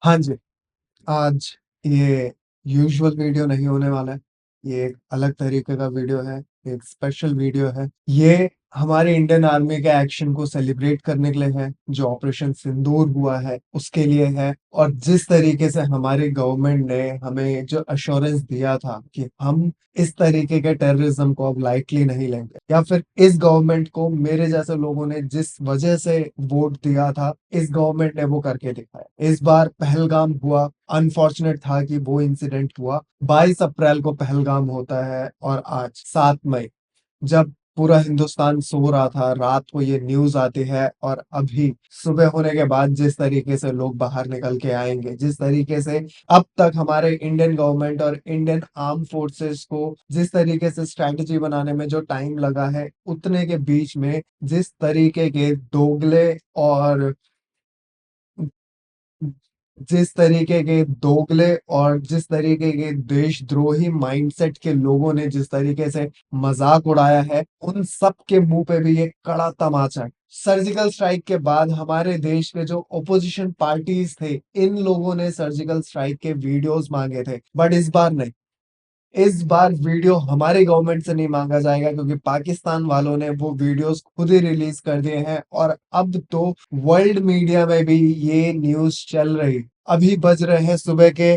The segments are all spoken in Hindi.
हाँ जी, आज ये यूजुअल वीडियो नहीं होने वाला है। ये एक अलग तरीके का वीडियो है, एक स्पेशल वीडियो है। ये हमारे इंडियन आर्मी के एक्शन को सेलिब्रेट करने के लिए है, जो ऑपरेशन सिंदूर हुआ है, उसके लिए है और जिस तरीके से हमारी गवर्नमेंट ने हमें जो एश्योरेंस दिया था कि हम इस तरीके के टेररिज्म को अब लाइटली नहीं लेंगे या फिर इस गवर्नमेंट को मेरे जैसे लोगों ने जिस वजह से वोट दिया था, इस गवर्नमेंट ने वो करके दिखाया। इस बार पहलगाम हुआ, अनफॉर्चुनेट था कि वो इंसिडेंट हुआ। 22 अप्रैल को पहलगाम होता है और आज 7 मई, जब पूरा हिंदुस्तान सो रहा था, रात को ये न्यूज़ आती है और अभी सुबह होने के बाद जिस तरीके से लोग बाहर निकल के आएँगे, जिस तरीके से अब तक हमारे इंडियन गवर्नमेंट और इंडियन आर्म्ड फोर्सेस को जिस तरीके से स्ट्रैटेजी बनाने में जो टाइम लगा है, उतने के बीच में जिस तरीके के दोगले और जिस तरीके के देशद्रोही माइंडसेट के लोगों ने जिस तरीके से मजाक उड़ाया है, उन सब के मुंह पे भी एक कड़ा तमाचा है। सर्जिकल स्ट्राइक के बाद हमारे देश के जो ओपोजिशन पार्टीज थे, इन लोगों ने सर्जिकल स्ट्राइक के वीडियोस मांगे थे, बट इस बार नहीं। इस बार वीडियो हमारी गवर्नमेंट से नहीं मांगा जाएगा क्योंकि पाकिस्तान वालों ने वो वीडियोस खुद ही रिलीज कर दिए हैं और अब तो वर्ल्ड मीडिया में भी ये न्यूज चल रही। अभी बज रहे हैं सुबह के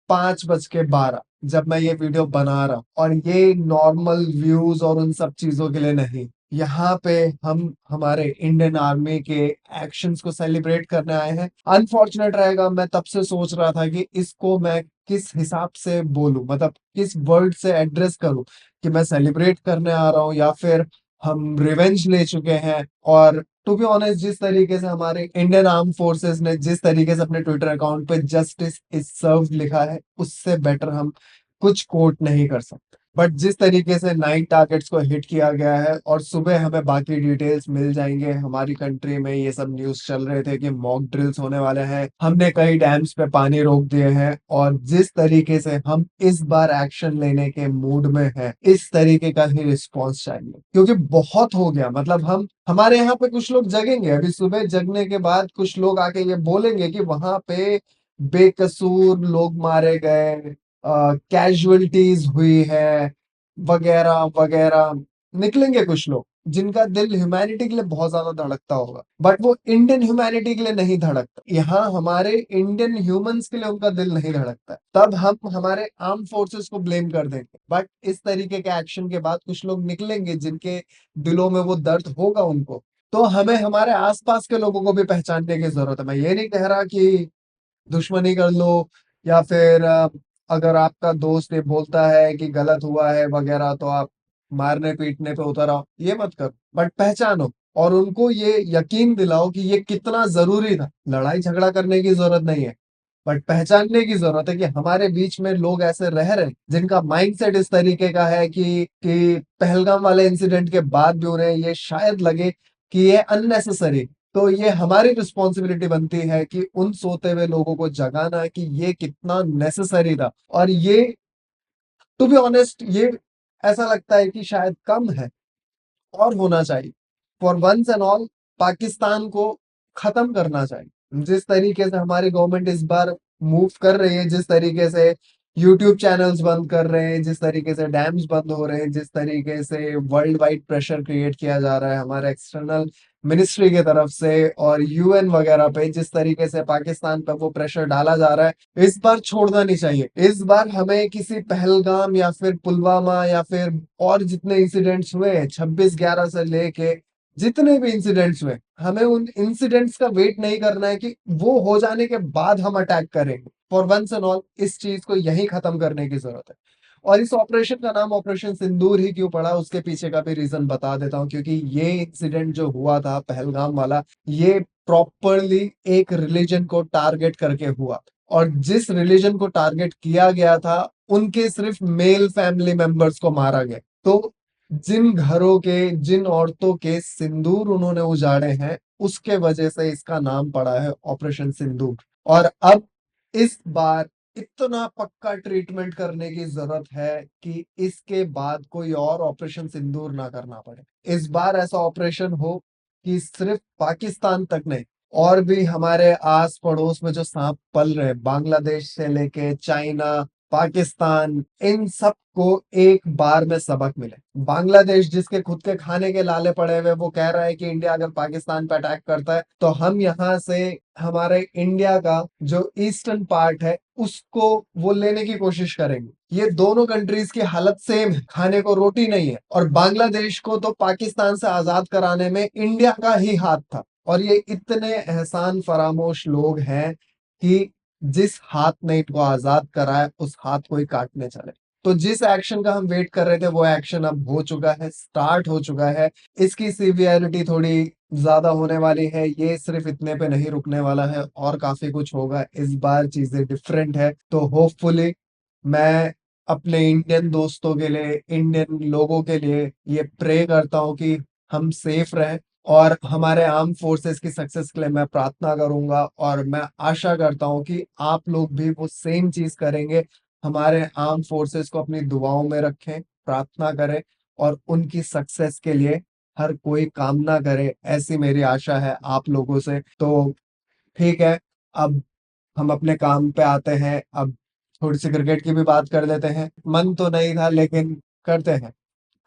5:12 जब मैं ये वीडियो बना रहा हूँ और ये नॉर्मल व्यूज और उन सब चीजों के लिए नहीं। यहाँ पे हम हमारे इंडियन आर्मी के एक्शंस को सेलिब्रेट करने आए हैं। अनफॉर्चुनेट रहेगा, मैं तब से सोच रहा था कि इसको मैं किस हिसाब से बोलूं, मतलब किस वर्ड से एड्रेस करूं, कि मैं सेलिब्रेट करने आ रहा हूं या फिर हम रिवेंज ले चुके हैं। और टू बी ऑनेस्ट, जिस तरीके से हमारे इंडियन आर्म फोर्सेस ने जिस तरीके से अपने ट्विटर अकाउंट पे जस्टिस इज सर्व्ड लिखा है, उससे बेटर हम कुछ कोट नहीं कर सकते। बट जिस तरीके से नाइट टारगेट्स को हिट किया गया है और सुबह हमें बाकी डिटेल्स मिल जाएंगे। हमारी कंट्री में ये सब न्यूज़ चल रहे थे कि मॉक ड्रिल्स होने वाले हैं, हमने कई डैम्स पे पानी रोक दिए हैं और जिस तरीके से हम इस बार एक्शन लेने के मूड में हैं, इस तरीके का ही रिस्पॉन्स चाहिए क्योंकि बहुत हो गया। मतलब हम हमारे यहाँ पे कुछ लोग जगेंगे, अभी सुबह जगने के बाद कुछ लोग आके ये बोलेंगे कि वहां पे बेकसूर लोग मारे गए, कैजुअलिटीज हुई है, वगैरह वगैरह। निकलेंगे कुछ लोग जिनका दिल ह्यूमैनिटी के लिए बहुत ज्यादा धड़कता होगा, बट वो इंडियन ह्यूमैनिटी के लिए नहीं धड़कता। यहाँ हमारे इंडियन ह्यूमंस के लिए उनका दिल नहीं धड़कता है। तब हम हमारे आर्म फोर्सेस को ब्लेम कर देंगे, बट इस तरीके के एक्शन के बाद कुछ लोग निकलेंगे जिनके दिलों में वो दर्द होगा उनको। तो हमें हमारे आसपास के लोगों को भी पहचानने की जरूरत है। मैं ये नहीं कह रहा कि दुश्मनी कर लो या फिर अगर आपका दोस्त ये बोलता है कि गलत हुआ है वगैरह तो आप मारने पीटने पे उतर आओ, ये मत करो। बट पहचानो और उनको ये यकीन दिलाओ कि ये कितना जरूरी था। लड़ाई झगड़ा करने की जरूरत नहीं है, बट पहचानने की जरूरत है कि हमारे बीच में लोग ऐसे रह रहे हैं जिनका माइंडसेट इस तरीके का है कि पहलगाम वाले इंसिडेंट के बाद भी उन्हें ये शायद लगे कि ये अननेसेसरी। तो ये हमारी रिस्पॉन्सिबिलिटी बनती है कि उन सोते हुए लोगों को जगाना कि ये कितना नेसेसरी था। और ये टू बी ऑनेस्ट, ये ऐसा लगता है कि शायद कम है और होना चाहिए। For once and all Pakistan को खत्म करना चाहिए। जिस तरीके से हमारी गवर्नमेंट इस बार मूव कर रही है, जिस तरीके से यूट्यूब चैनल्स बंद कर रहे हैं, जिस तरीके से डैम्स बंद हो रहे हैं, जिस तरीके से वर्ल्ड वाइड प्रेशर क्रिएट किया जा रहा है हमारे एक्सटर्नल मिनिस्ट्री की तरफ से और यूएन वगैरह पे, जिस तरीके से पाकिस्तान पे वो प्रेशर डाला जा रहा है, इस बार छोड़ना नहीं चाहिए। इस बार हमें किसी पहलगाम या फिर पुलवामा या फिर और जितने इंसिडेंट्स हुए 26/11 से लेके जितने भी इंसिडेंट्स हुए, हमें उन इंसिडेंट्स का वेट नहीं करना है कि वो हो जाने के बाद हम अटैक करेंगे। फॉर वंस एंड ऑल इस चीज को यही खत्म करने की जरूरत है। और इस ऑपरेशन का नाम ऑपरेशन सिंदूर ही क्यों पड़ा, उसके पीछे का भी रीजन बता देता हूँ। क्योंकि ये इंसिडेंट जो हुआ था पहलगाम वाला, ये प्रॉपरली एक रिलीजन को टारगेट करके हुआ और जिस रिलीजन को टारगेट किया गया था, उनके सिर्फ मेल फैमिली मेंबर्स को मारा गया। तो जिन घरों के, जिन औरतों के सिंदूर उन्होंने उजाड़े हैं, उसके वजह से इसका नाम पड़ा है ऑपरेशन सिंदूर। और अब इस बार इतना पक्का ट्रीटमेंट करने की जरूरत है कि इसके बाद कोई और ऑपरेशन सिंदूर ना करना पड़े। इस बार ऐसा ऑपरेशन हो कि सिर्फ पाकिस्तान तक नहीं, और भी हमारे आस पड़ोस में जो सांप पल रहे, बांग्लादेश से लेके चाइना, पाकिस्तान, इन सब को एक बार में सबक मिले। बांग्लादेश जिसके खुद के खाने के लाले पड़े हुए, वो कह रहा है कि इंडिया अगर पाकिस्तान पे अटैक करता है तो हम यहाँ से हमारे इंडिया का जो ईस्टर्न पार्ट है उसको वो लेने की कोशिश करेंगे। ये दोनों कंट्रीज की हालत सेम है, खाने को रोटी नहीं है। और बांग्लादेश को तो पाकिस्तान से आजाद कराने में इंडिया का ही हाथ था। और ये इतने एहसान फरामोश लोग हैं कि जिस हाथ ने इनको आजाद कराया उस हाथ को ही काटने चले। तो जिस एक्शन का हम वेट कर रहे थे वो एक्शन अब हो चुका है, स्टार्ट हो चुका है। इसकी सीवियरिटी थोड़ी ज्यादा होने वाली है, ये सिर्फ इतने पे नहीं रुकने वाला है, और काफी कुछ होगा। इस बार चीजें डिफरेंट है, तो होपफुली मैं अपने इंडियन दोस्तों के लिए, इंडियन लोगों के लिए ये प्रे करता हूँ कि हम सेफ रहें। और हमारे आर्म फोर्सेस की सक्सेस के लिए मैं प्रार्थना करूंगा, और मैं आशा करता हूं कि आप लोग भी वो सेम चीज करेंगे। हमारे आर्म फोर्सेस को अपनी दुआओं में रखें, प्रार्थना करें, और उनकी सक्सेस के लिए हर कोई कामना करे, ऐसी मेरी आशा है आप लोगों से। तो ठीक है, अब हम अपने काम पे आते हैं। अब थोड़ी सी क्रिकेट की भी बात कर लेते हैं। मन तो नहीं था लेकिन करते हैं,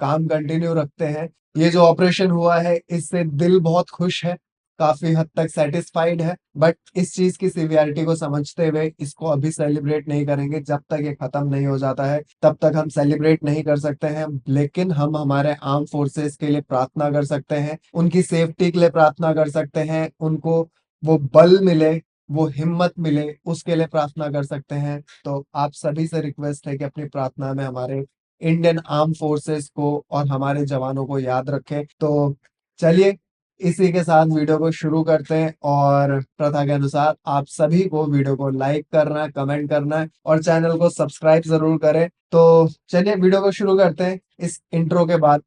काम कंटिन्यू रखते हैं। ये जो ऑपरेशन हुआ है इससे दिल बहुत खुश है, काफी हद तक सेटिस्फाइड है। बट इस चीज की सिवियरिटी को समझते हुए इसको अभी सेलिब्रेट नहीं करेंगे। जब तक ये खत्म नहीं हो जाता है तब तक हम सेलिब्रेट नहीं कर सकते हैं। लेकिन हम हमारे आर्म फोर्सेस के लिए प्रार्थना कर सकते हैं, उनकी सेफ्टी के लिए प्रार्थना कर सकते हैं, उनको वो बल मिले, वो हिम्मत मिले, उसके लिए प्रार्थना कर सकते हैं। तो आप सभी से रिक्वेस्ट है कि अपनी प्रार्थना में हमारे इंडियन आर्म फोर्सेस को और हमारे जवानों को याद रखें। तो चलिए इसी के साथ वीडियो को शुरू करते हैं, और प्रथा के अनुसार आप सभी को वीडियो को लाइक करना है, कमेंट करना है, और चैनल को सब्सक्राइब जरूर करें। तो चलिए वीडियो को शुरू करते हैं इस इंट्रो के बाद।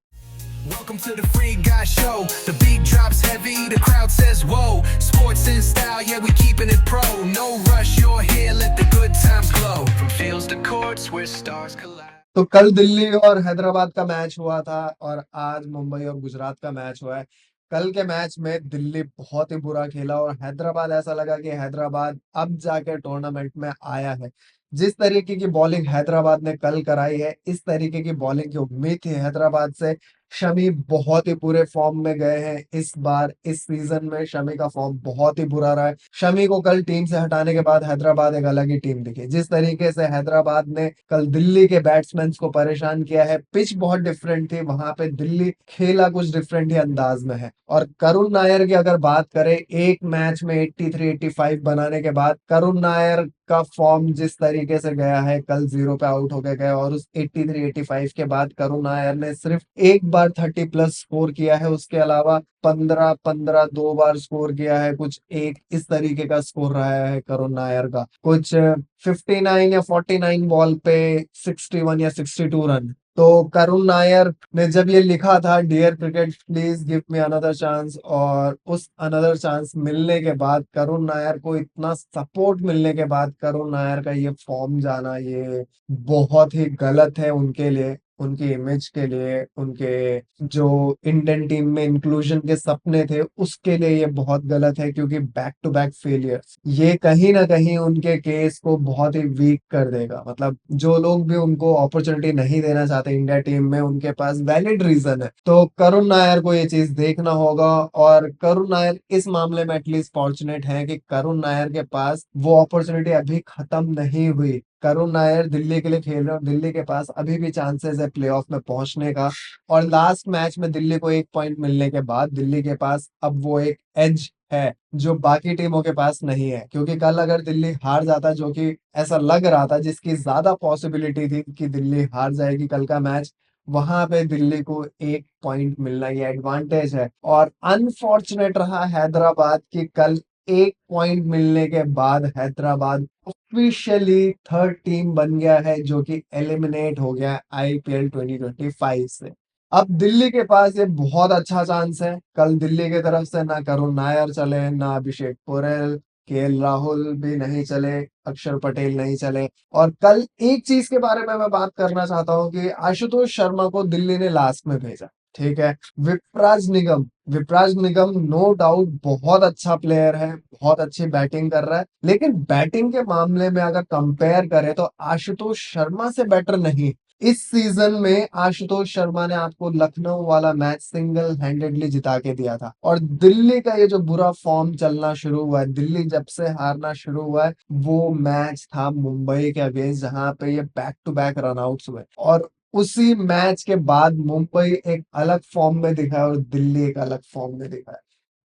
Welcome to the Free Guy Show. The beat drops heavy, the crowd says whoa. Sports in style, yeah, we keeping it pro. No rush, you're here, let the good times glow. From fields to courts where stars collide. तो कल दिल्ली और हैदराबाद का मैच हुआ था, और आज मुंबई और गुजरात का मैच हुआ है। कल के मैच में दिल्ली बहुत ही बुरा खेला, और हैदराबाद, ऐसा लगा कि हैदराबाद अब जाके टूर्नामेंट में आया है। जिस तरीके की बॉलिंग हैदराबाद ने कल कराई है, इस तरीके की बॉलिंग की उम्मीद थी हैदराबाद से। शमी बहुत ही बुरे फॉर्म में गए हैं इस बार, इस सीजन में शमी का फॉर्म बहुत ही बुरा रहा है। शमी को कल टीम से हटाने के बाद हैदराबाद एक अलग ही टीम दिखी। जिस तरीके से हैदराबाद ने कल दिल्ली के बैट्समैन को परेशान किया है, पिच बहुत डिफरेंट थी वहां पे, दिल्ली खेला कुछ डिफरेंट ही अंदाज में है। और करुण नायर की अगर बात करें, एक मैच में 83 85 बनाने के बाद करुण नायर का फॉर्म जिस तरीके से गया है, कल 0 पे आउट होके गए, और उस 83 85 के बाद करुण नायर ने सिर्फ एक बार 30 प्लस स्कोर किया है। उसके अलावा 15 15 दो बार स्कोर किया है, कुछ एक इस तरीके का स्कोर रहा है करुण नायर का। कुछ 59 या 49 बॉल पे 61 या 62 रन। तो करुण नायर ने जब ये लिखा था dear cricket please give me another chance, और उस अनदर चांस मिलने के बाद, करुण नायर को इतना सपोर्ट मिलने के बाद करुण नायर का ये फॉर्म जाना, ये बहुत ही गलत है उनके लिए, उनकी इमेज के लिए, उनके जो इंडियन टीम में इंक्लूजन के सपने थे उसके लिए ये बहुत गलत है। क्योंकि बैक टू बैक फेलियर्स ये कहीं ना कहीं उनके केस को बहुत ही वीक कर देगा। मतलब जो लोग भी उनको अपॉर्चुनिटी नहीं देना चाहते इंडिया टीम में, उनके पास वैलिड रीजन है। तो करुण नायर को ये चीज देखना होगा, और करुण नायर इस मामले में एटलीस्ट फॉर्चुनेट है कि करुण नायर के पास वो अपॉर्चुनिटी अभी खत्म नहीं हुई। करुण नायर दिल्ली के लिए खेल रहे हैं, और दिल्ली के पास अभी भी चांसेस है प्लेऑफ में पहुंचने का। और लास्ट मैच में दिल्ली को एक पॉइंट मिलने के बाद दिल्ली के पास अब वो एक एज है जो बाकी टीमों के पास नहीं है। क्योंकि कल अगर दिल्ली हार जाता, जो कि ऐसा लग रहा था, जिसकी ज्यादा पॉसिबिलिटी थी कि दिल्ली हार जाएगी कल का मैच, वहां पे दिल्ली को एक पॉइंट मिलना ये एडवांटेज है। और अनफॉर्चुनेट रहा हैदराबाद की, कल एक पॉइंट मिलने के बाद हैदराबाद ऑफिशियली थर्ड टीम बन गया है, जो कि एलिमिनेट हो गया आईपीएल 2025 से। अब दिल्ली के पास ये बहुत अच्छा चांस है। कल दिल्ली की तरफ से ना करुण नायर चले, ना अभिषेक पुरेल, केएल राहुल भी नहीं चले, अक्षर पटेल नहीं चले। और कल एक चीज के बारे में मैं बात करना चाहता हूँ कि आशुतोष शर्मा को दिल्ली ने लास्ट में भेजा। ठीक है। विपराज निगम नो डाउट बहुत अच्छा प्लेयर है, बहुत अच्छी बैटिंग कर रहा है, लेकिन बैटिंग के मामले में अगर कंपेयर करें तो आशुतोष शर्मा से बेटर नहीं। इस सीजन में आशुतोष शर्मा ने आपको लखनऊ वाला मैच सिंगल हैंडेडली जिता के दिया था, और दिल्ली का ये जो बुरा फॉर्म चलना शुरू हुआ है, दिल्ली जब से हारना शुरू हुआ है, वो मैच था मुंबई के अगेंस्ट जहां पे ये बैक टू बैक रनआउट्स हुए, और उसी मैच के बाद मुंबई एक अलग फॉर्म में दिखा है और दिल्ली एक अलग फॉर्म में दिखा है।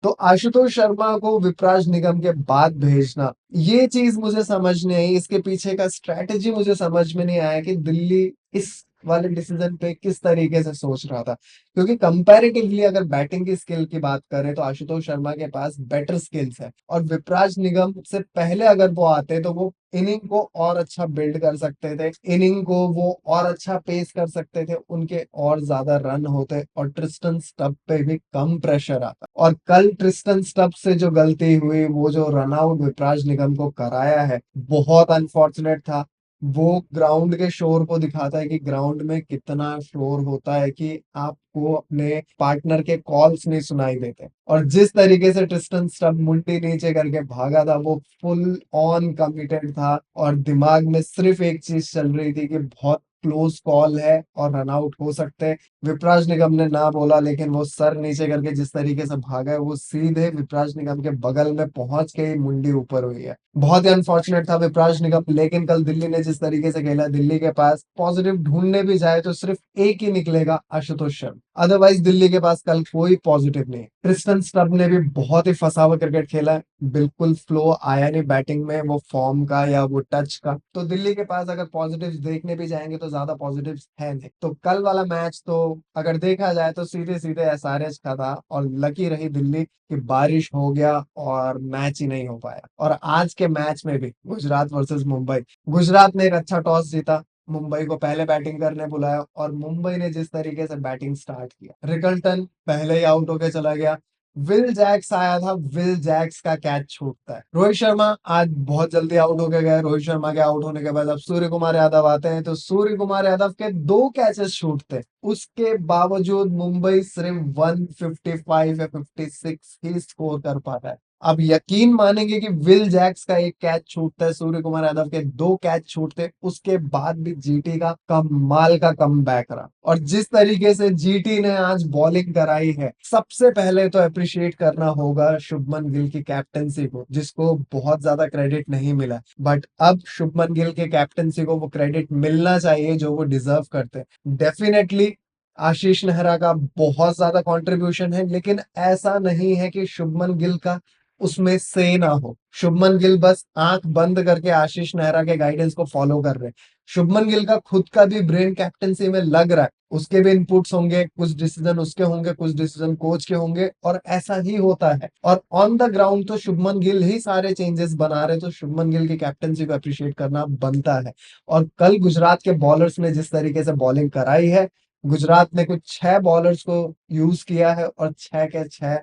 तो आशुतोष शर्मा को विपराज निगम के बाद भेजना, ये चीज मुझे समझ नहीं आई, इसके पीछे का स्ट्रेटेजी मुझे समझ में नहीं आया कि दिल्ली इस वाले डिसीजन पे किस तरीके से सोच रहा था, क्योंकि कंपैरेटिवली अगर बैटिंग की स्किल की बात करें तो आशुतोष शर्मा के पास बेटर स्किल्स है, और विपराज निगम से पहले अगर वो आते तो वो इनिंग को और अच्छा बिल्ड कर सकते थे, इनिंग को वो और अच्छा पेस कर सकते थे, उनके और ज्यादा रन होते और ट्रिस्टन स्टब पे भी कम प्रेशर आता। और कल ट्रिस्टन स्टब से जो गलती हुई, वो जो रन आउट विपराज निगम को कराया है, बहुत अनफॉर्चुनेट था। वो ग्राउंड के शोर को दिखाता है कि ग्राउंड में कितना शोर होता है, कि आपको अपने पार्टनर के कॉल्स नहीं सुनाई देते, और जिस तरीके से ट्रिस्टन स्टब मुंडी नीचे करके भागा था, वो फुल ऑन कमिटेड था, और दिमाग में सिर्फ एक चीज चल रही थी कि बहुत क्लोज कॉल है और रन आउट हो सकते हैं। विपराज निगम ने ना बोला, लेकिन वो सर नीचे करके जिस तरीके से भागा है, वो सीधे विपराज निगम के बगल में पहुंच के ही मुंडी ऊपर हुई है। बहुत ही अनफॉर्चुनेट था विपराज निगम, लेकिन कल दिल्ली ने जिस तरीके से खेला, दिल्ली के पास पॉजिटिव ढूंढने भी जाए तो सिर्फ एक ही निकलेगा, आशुतोष शर्मा। अदरवाइज दिल्ली के पास कल कोई पॉजिटिव नहीं। ट्रिस्टन स्टब ने भी बहुत ही फंसा हुआ क्रिकेट खेला है, बिल्कुल फ्लो आया नहीं बैटिंग में, वो फॉर्म का या वो टच का। तो दिल्ली के पास अगर पॉजिटिव्स देखने भी जाएंगे तो ज्यादा पॉजिटिव्स है नहीं। तो कल वाला मैच तो अगर देखा जाए तो सीधे सीधे एसआरएच का था, और लकी रही दिल्ली कि बारिश हो गया और मैच ही नहीं हो पाया। और आज के मैच में भी गुजरात वर्सेस मुंबई, गुजरात ने एक अच्छा टॉस जीता, मुंबई को पहले बैटिंग करने बुलाया, और मुंबई ने जिस तरीके से बैटिंग स्टार्ट किया, रिकल्टन पहले ही आउट होके चला गया, विल जैक्स आया था, विल जैक्स का कैच छूटता है, रोहित शर्मा आज बहुत जल्दी आउट होके गए, रोहित शर्मा के आउट होने के बाद अब सूर्य कुमार यादव आते हैं, तो सूर्य कुमार यादव के दो कैचेस छूटते हैं, उसके बावजूद मुंबई सिर्फ 155 या 56 ही स्कोर कर पाता है। अब यकीन मानेंगे कि विल जैक्स का एक कैच छूटता है, सूर्य कुमार यादव के दो कैच छूटते, उसके बाद भी जीटी का कमाल का कमबैक रहा, और जिस तरीके से जीटी ने आज बॉलिंग कराई है, सबसे पहले तो अप्रिशिएट करना होगा शुभमन गिल की कैप्टनसी को, जिसको बहुत ज्यादा क्रेडिट नहीं मिला, बट अब शुभमन गिल के कैप्टनसी को वो क्रेडिट मिलना चाहिए जो वो डिजर्व करते हैं। डेफिनेटली आशीष नेहरा का बहुत ज्यादा कंट्रीब्यूशन है, लेकिन ऐसा नहीं है कि शुभमन गिल का उसमें से ना हो। शुभमन गिल बस आंख बंद करके आशीष नेहरा के गाइडेंस को फॉलो कर रहे हैं। शुभमन गिल का खुद का भी ब्रेन कैप्टनसी में लग रहा है, उसके भी इनपुट्स होंगे, कुछ डिसीजन उसके होंगे, कुछ डिसीजन कोच के होंगे, और ऐसा ही होता है। और ऑन द ग्राउंड तो शुभमन गिल ही सारे चेंजेस बना रहे, तो शुभमन गिल की कैप्टनसी को अप्रिशिएट करना बनता है। और कल गुजरात के बॉलर्स ने जिस तरीके से बॉलिंग कराई है, गुजरात ने कुछ 6 बॉलर्स को यूज किया है और 6 के 6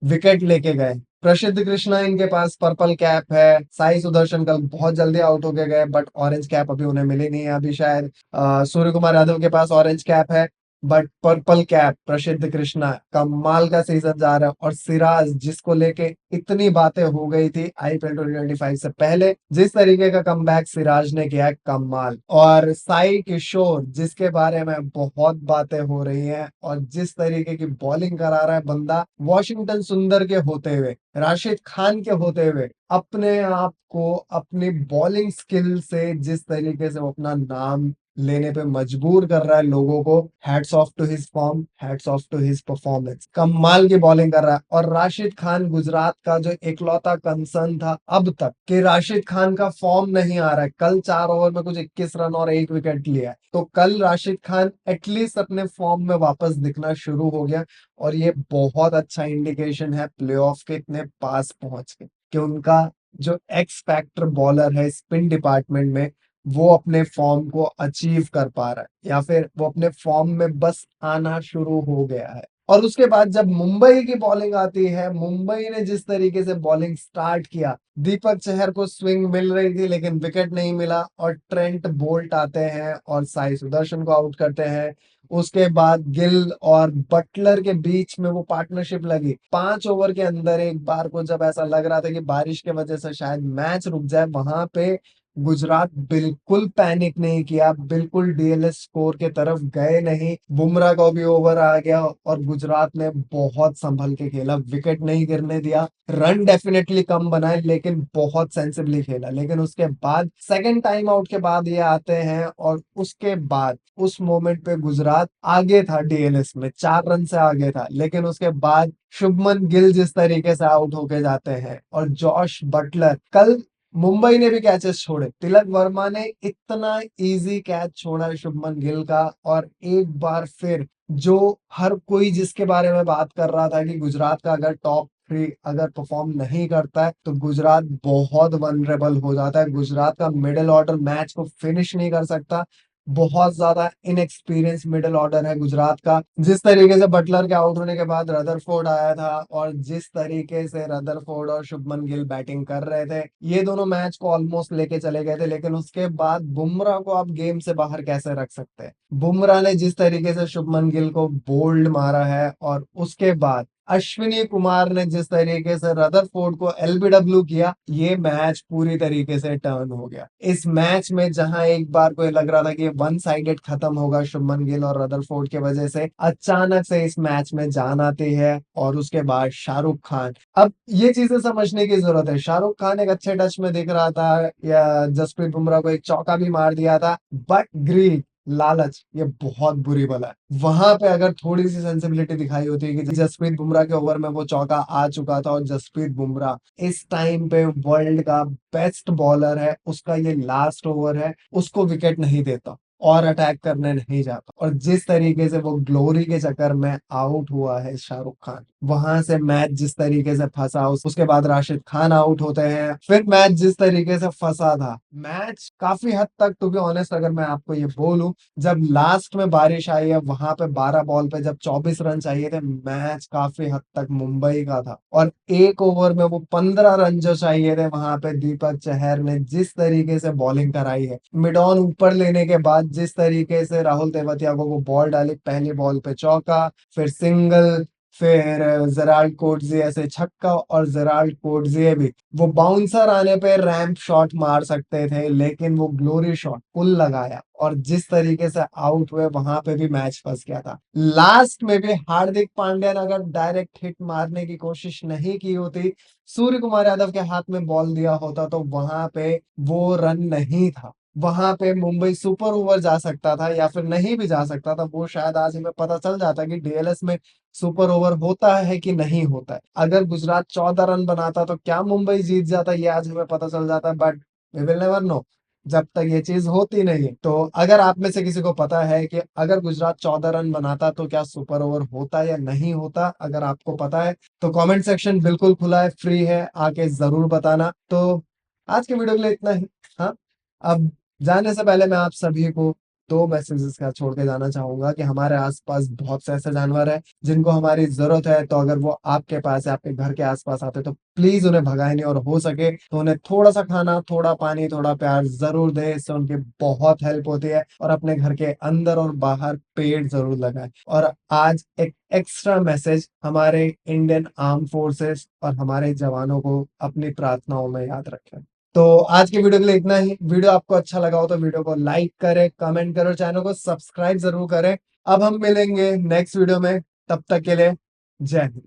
विकेट लेके गए। प्रसिद्ध कृष्णा इनके पास पर्पल कैप है, साई सुदर्शन कल बहुत जल्दी आउट होके गए, बट ऑरेंज कैप अभी उन्हें मिली नहीं है, अभी शायद सूर्य कुमार यादव के पास ऑरेंज कैप है, बट पर्पल कैप प्रसिद्ध कृष्णा कमाल का सीजन जा रहा है। और सिराज, जिसको लेके इतनी बातें हो गई थी आईपीएल 2025 से पहले, जिस तरीके का कमबैक सिराज ने किया है, कमाल। और साई किशोर, जिसके बारे में बहुत बातें हो रही हैं, और जिस तरीके की बॉलिंग करा रहा है बंदा, वॉशिंगटन सुंदर के होते हुए, राशिद खान के होते हुए, अपने आप को अपनी बॉलिंग स्किल से जिस तरीके से वो अपना नाम लेने पे मजबूर कर रहा है लोगों को, hats off to his form, hats off to his performance. कमाल की बॉलिंग कर रहा है। और राशिद खान गुजरात का जो इकलौता कंसर्न था अब तक कि राशिद खान का फॉर्म नहीं आ रहा है, कल 4 ओवर में कुछ 21 रन और 1 विकेट लिया है, तो कल राशिद खान एटलीस्ट अपने फॉर्म में वापस दिखना शुरू हो गया, और ये बहुत अच्छा इंडिकेशन है प्लेऑफ के इतने पास पहुंच के, कि उनका जो एक्स फैक्टर बॉलर है स्पिन डिपार्टमेंट में, वो अपने फॉर्म को अचीव कर पा रहा है, या फिर वो अपने फॉर्म में बस आना शुरू हो गया है। और उसके बाद जब मुंबई की बॉलिंग आती है, मुंबई ने जिस तरीके से बॉलिंग स्टार्ट किया, दीपक चहर को स्विंग मिल रही थी लेकिन विकेट नहीं मिला, और ट्रेंट बोल्ट आते हैं और साई सुदर्शन को आउट करते हैं, उसके बाद गिल और बटलर के बीच में वो पार्टनरशिप लगी। 5 ओवर के अंदर एक बार को जब ऐसा लग रहा था कि बारिश की वजह से शायद मैच रुक जाए, वहां पे गुजरात बिल्कुल पैनिक नहीं किया, बिल्कुल डीएलएस स्कोर के तरफ गए नहीं। बुमराह को भी ओवर आ गया और गुजरात ने बहुत संभल के खेला, विकेट नहीं गिरने दिया। रन डेफिनेटली कम बनाए लेकिन बहुत सेंसिबली खेला। लेकिन उसके बाद सेकंड टाइम आउट के बाद ये आते हैं और उसके बाद उस मोमेंट पे गुजरात आगे था, डीएलएस में 4 रन से आगे था। लेकिन उसके बाद शुभमन गिल जिस तरीके से आउट होके जाते हैं और जॉश बटलर, कल मुंबई ने भी कैचेस छोड़े, तिलक वर्मा ने इतना इजी कैच छोड़ा है शुभमन गिल का। और एक बार फिर जो हर कोई जिसके बारे में बात कर रहा था कि गुजरात का अगर टॉप 3 अगर परफॉर्म नहीं करता है तो गुजरात बहुत वनरेबल हो जाता है, गुजरात का मिडिल ऑर्डर मैच को फिनिश नहीं कर सकता, बहुत ज्यादा इनएक्सपीरियंस मिडिल ऑर्डर है गुजरात का। जिस तरीके से बटलर के आउट होने के बाद रदरफोर्ड आया था और जिस तरीके से रदरफोर्ड और शुभमन गिल बैटिंग कर रहे थे, ये दोनों मैच को ऑलमोस्ट लेके चले गए थे। लेकिन उसके बाद बुमराह को आप गेम से बाहर कैसे रख सकते हैं? बुमराह ने जिस तरीके से शुभमन गिल को बोल्ड मारा है और उसके बाद अश्विनी कुमार ने जिस तरीके से रदरफोर्ड को एलबीडब्ल्यू किया, ये मैच पूरी तरीके से टर्न हो गया। इस मैच में जहां एक बार को लग रहा था कि वन साइडेड खत्म होगा शुभमन गिल और रदरफोर्ड की वजह से, अचानक से इस मैच में जान आती है। और उसके बाद शाहरुख खान, अब ये चीजें समझने की जरूरत है। शाहरुख खान एक अच्छे टच में दिख रहा था, या जसप्रीत बुमराह को एक चौका भी मार दिया था, बट ग्रीड, लालच, ये बहुत बुरी बला है। वहां पे अगर थोड़ी सी सेंसिबिलिटी दिखाई होती कि जसप्रीत बुमराह के ओवर में वो चौका आ चुका था और जसप्रीत बुमराह इस टाइम पे वर्ल्ड का बेस्ट बॉलर है, उसका ये लास्ट ओवर है, उसको विकेट नहीं देता और अटैक करने नहीं जाता। और जिस तरीके से वो ग्लोरी के चक्कर में आउट हुआ है शाहरुख खान, वहां से मैच जिस तरीके से फंसा, उसके बाद राशिद खान आउट होते हैं, फिर मैच जिस तरीके से फंसा था, मैच काफी हद तक, टू बी ऑनेस्ट अगर मैं आपको ये बोलूं, जब लास्ट में बारिश आई है वहां पे 12 बॉल पे जब 24 रन चाहिए थे, मैच काफी हद तक मुंबई का था। और एक ओवर में वो 15 रन जो चाहिए थे, वहां पे दीपक चहर ने जिस तरीके से बॉलिंग कराई है, मिड ऑन ऊपर लेने के बाद जिस तरीके से राहुल तेवतिया को वो बॉल डाली, पहली बॉल पे चौका, फिर सिंगल, फिर जेराल्ड कोटजिए से छक्का, और जेराल्ड कोटजिए भी वो बाउंसर आने पे रैंप शॉट मार सकते थे, लेकिन वो ग्लोरी शॉट पुल लगाया और जिस तरीके से आउट हुए, वहां पे भी मैच फंस गया था। लास्ट में भी हार्दिक पांड्या ने अगर डायरेक्ट हिट मारने की कोशिश नहीं की होती, सूर्य कुमार यादव के हाथ में बॉल दिया होता, तो वहां पे वो रन नहीं था। वहां पे मुंबई सुपर ओवर जा सकता था या फिर नहीं भी जा सकता था, वो शायद आज हमें पता चल जाता कि डीएलएस में सुपर ओवर होता है कि नहीं होता है। अगर गुजरात 14 रन बनाता तो क्या मुंबई जीत जाता, ये आज हमें पता चल जाता, but we will never know जब तक ये चीज होती नहीं है। तो अगर आप में से किसी को पता है कि अगर गुजरात 14 रन बनाता तो क्या सुपर ओवर होता या नहीं होता, अगर आपको पता है तो कमेंट सेक्शन बिल्कुल खुला है, फ्री है, आके जरूर बताना। तो आज के वीडियो के लिए इतना ही। हाँ, अब जाने से पहले मैं आप सभी को 2 मैसेजेस का छोड़ के जाना चाहूंगा कि हमारे आसपास बहुत से ऐसे जानवर हैं जिनको हमारी जरूरत है। तो अगर वो आपके पास है, आपके घर के आसपास आते, तो प्लीज उन्हें भगाए नहीं, और हो सके तो उन्हें थोड़ा सा खाना, थोड़ा पानी, थोड़ा प्यार जरूर दे, इससे उनकी बहुत हेल्प होती है। और अपने घर के अंदर और बाहर पेड़ जरूर लगाए। और आज एक एक्स्ट्रा मैसेज हमारे इंडियन आर्म फोर्सेस और हमारे जवानों को अपनी प्रार्थनाओं में याद रखें। तो आज की वीडियो के लिए इतना ही। वीडियो आपको अच्छा लगा हो तो वीडियो को लाइक करें, कमेंट करें, चैनल को सब्सक्राइब जरूर करें। अब हम मिलेंगे नेक्स्ट वीडियो में, तब तक के लिए जय हिंद।